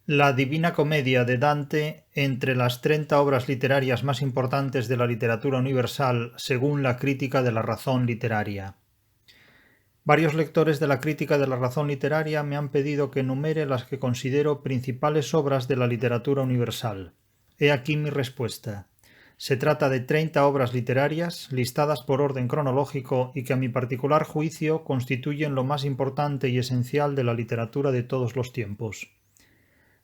La Divina Comedia de Dante, entre las 30 obras literarias más importantes de la literatura universal, según la crítica de la razón literaria. Varios lectores de la crítica de la razón literaria me han pedido que enumere las que considero principales obras de la literatura universal. He aquí mi respuesta. Se trata de 30 obras literarias, listadas por orden cronológico y que a mi particular juicio constituyen lo más importante y esencial de la literatura de todos los tiempos.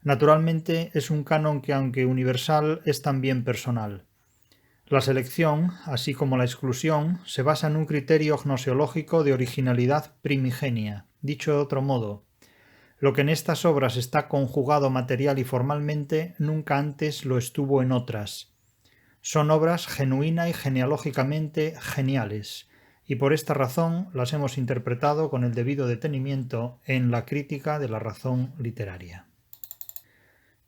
Naturalmente es un canon que, aunque universal, es también personal. La selección, así como la exclusión, se basa en un criterio gnoseológico de originalidad primigenia. Dicho de otro modo, lo que en estas obras está conjugado material y formalmente nunca antes lo estuvo en otras. Son obras genuina y genealógicamente geniales, y por esta razón las hemos interpretado con el debido detenimiento en la crítica de la razón literaria.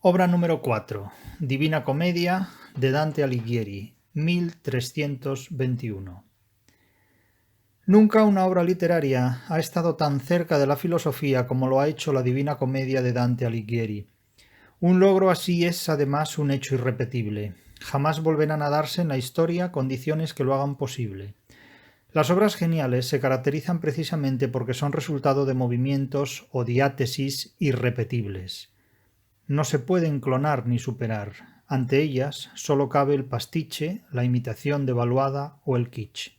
Obra número 4. Divina Comedia de Dante Alighieri, 1321. Nunca una obra literaria ha estado tan cerca de la filosofía como lo ha hecho la Divina Comedia de Dante Alighieri. Un logro así es además un hecho irrepetible. Jamás volverán a darse en la historia condiciones que lo hagan posible. Las obras geniales se caracterizan precisamente porque son resultado de movimientos o diátesis irrepetibles. No se pueden clonar ni superar. Ante ellas solo cabe el pastiche, la imitación devaluada o el kitsch.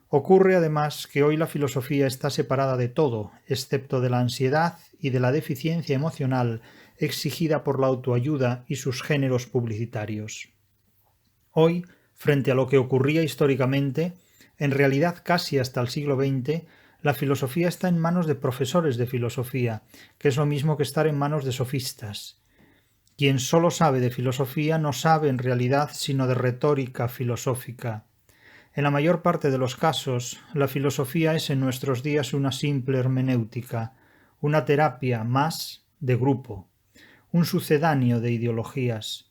Ocurre además que hoy la filosofía está separada de todo, excepto de la ansiedad y de la deficiencia emocional exigida por la autoayuda y sus géneros publicitarios. Hoy, frente a lo que ocurría históricamente, en realidad casi hasta el siglo XX, la filosofía está en manos de profesores de filosofía, que es lo mismo que estar en manos de sofistas. Quien solo sabe de filosofía no sabe en realidad sino de retórica filosófica. En la mayor parte de los casos, la filosofía es en nuestros días una simple hermenéutica, una terapia más de grupo, un sucedáneo de ideologías.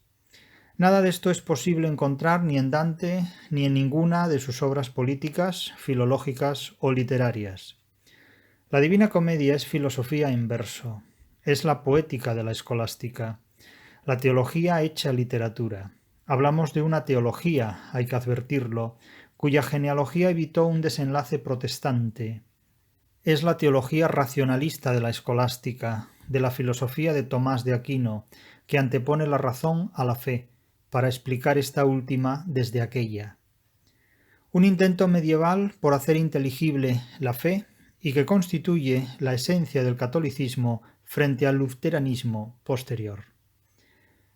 Nada de esto es posible encontrar ni en Dante ni en ninguna de sus obras políticas, filológicas o literarias. La Divina Comedia es filosofía en verso, es la poética de la escolástica, la teología hecha literatura. Hablamos de una teología, hay que advertirlo, cuya genealogía evitó un desenlace protestante. Es la teología racionalista de la escolástica, de la filosofía de Tomás de Aquino, que antepone la razón a la fe, para explicar esta última desde aquella. Un intento medieval por hacer inteligible la fe y que constituye la esencia del catolicismo frente al luteranismo posterior.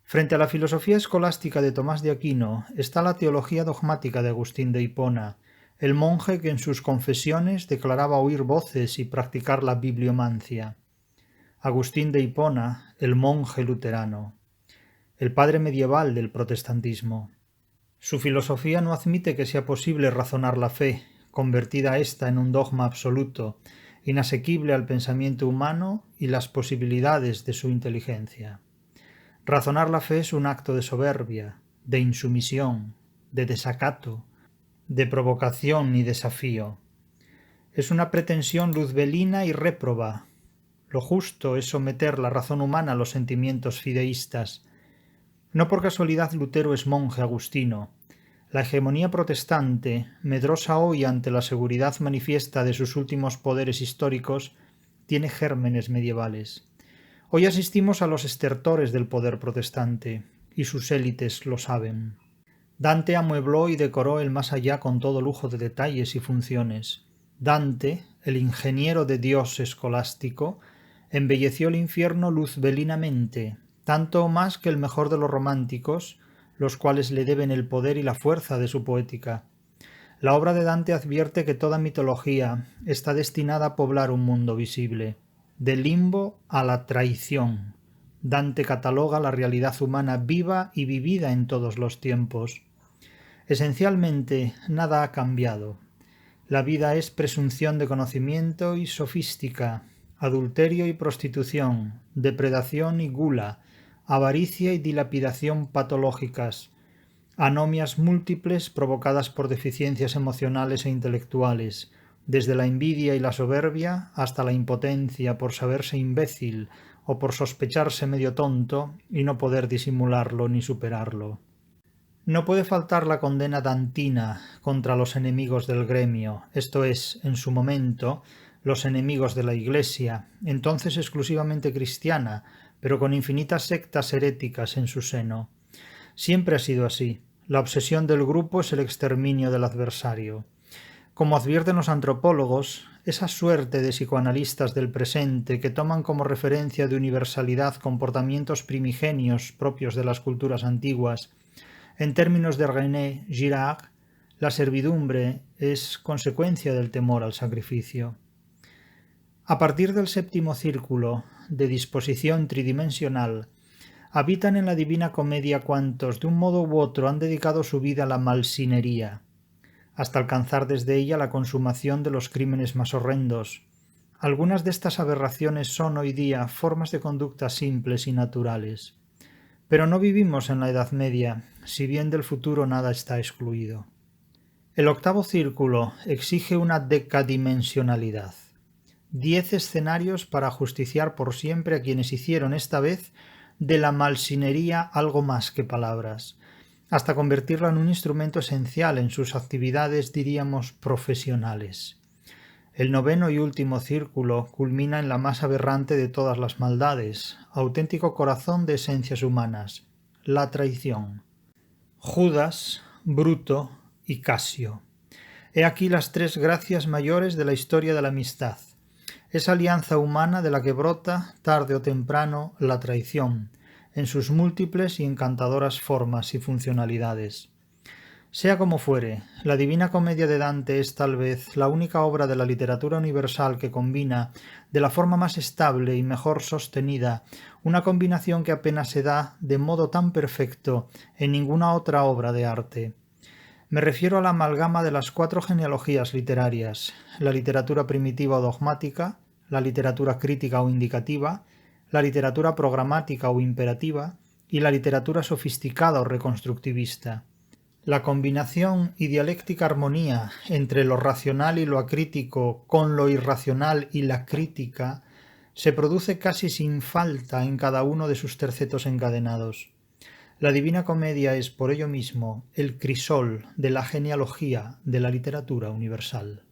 Frente a la filosofía escolástica de Tomás de Aquino está la teología dogmática de Agustín de Hipona, el monje que en sus confesiones declaraba oír voces y practicar la bibliomancia. Agustín de Hipona, el monje luterano, el padre medieval del protestantismo. Su filosofía no admite que sea posible razonar la fe, convertida ésta en un dogma absoluto, inasequible al pensamiento humano y las posibilidades de su inteligencia. Razonar la fe es un acto de soberbia, de insumisión, de desacato, de provocación y desafío. Es una pretensión luzbelina y réproba. Lo justo es someter la razón humana a los sentimientos fideístas. No por casualidad Lutero es monje agustino. La hegemonía protestante, medrosa hoy ante la seguridad manifiesta de sus últimos poderes históricos, tiene gérmenes medievales. Hoy asistimos a los estertores del poder protestante, y sus élites lo saben. Dante amuebló y decoró el más allá con todo lujo de detalles y funciones. Dante, el ingeniero de Dios escolástico, embelleció el infierno luzbelinamente, tanto o más que el mejor de los románticos, los cuales le deben el poder y la fuerza de su poética. La obra de Dante advierte que toda mitología está destinada a poblar un mundo visible. Del limbo a la traición. Dante cataloga la realidad humana viva y vivida en todos los tiempos. Esencialmente, nada ha cambiado. La vida es presunción de conocimiento y sofística, adulterio y prostitución, depredación y gula, avaricia y dilapidación patológicas, anomias múltiples provocadas por deficiencias emocionales e intelectuales, desde la envidia y la soberbia hasta la impotencia por saberse imbécil o por sospecharse medio tonto y no poder disimularlo ni superarlo. No puede faltar la condena dantina contra los enemigos del gremio, esto es, en su momento, los enemigos de la Iglesia, entonces exclusivamente cristiana, pero con infinitas sectas heréticas en su seno. Siempre ha sido así. La obsesión del grupo es el exterminio del adversario. Como advierten los antropólogos, esa suerte de psicoanalistas del presente que toman como referencia de universalidad comportamientos primigenios propios de las culturas antiguas, en términos de René Girard, la servidumbre es consecuencia del temor al sacrificio. A partir del séptimo círculo, de disposición tridimensional, habitan en la Divina Comedia cuantos, de un modo u otro, han dedicado su vida a la malsinería, hasta alcanzar desde ella la consumación de los crímenes más horrendos. Algunas de estas aberraciones son hoy día formas de conducta simples y naturales. Pero no vivimos en la Edad Media, si bien del futuro nada está excluido. El octavo círculo exige una decadimensionalidad. 10 escenarios para justiciar por siempre a quienes hicieron esta vez de la malsinería algo más que palabras, hasta convertirla en un instrumento esencial en sus actividades, diríamos, profesionales. El noveno y último círculo culmina en la más aberrante de todas las maldades, auténtico corazón de esencias humanas, la traición. Judas, Bruto y Casio. He aquí las 3 gracias mayores de la historia de la amistad. Esa alianza humana de la que brota, tarde o temprano, la traición, en sus múltiples y encantadoras formas y funcionalidades. Sea como fuere, la Divina Comedia de Dante es tal vez la única obra de la literatura universal que combina, de la forma más estable y mejor sostenida, una combinación que apenas se da de modo tan perfecto en ninguna otra obra de arte. Me refiero a la amalgama de las 4 genealogías literarias, la literatura primitiva o dogmática, la literatura crítica o indicativa, la literatura programática o imperativa y la literatura sofisticada o reconstructivista. La combinación y dialéctica armonía entre lo racional y lo acrítico con lo irracional y la crítica se produce casi sin falta en cada uno de sus tercetos encadenados. La Divina Comedia es por ello mismo el crisol de la genealogía de la literatura universal.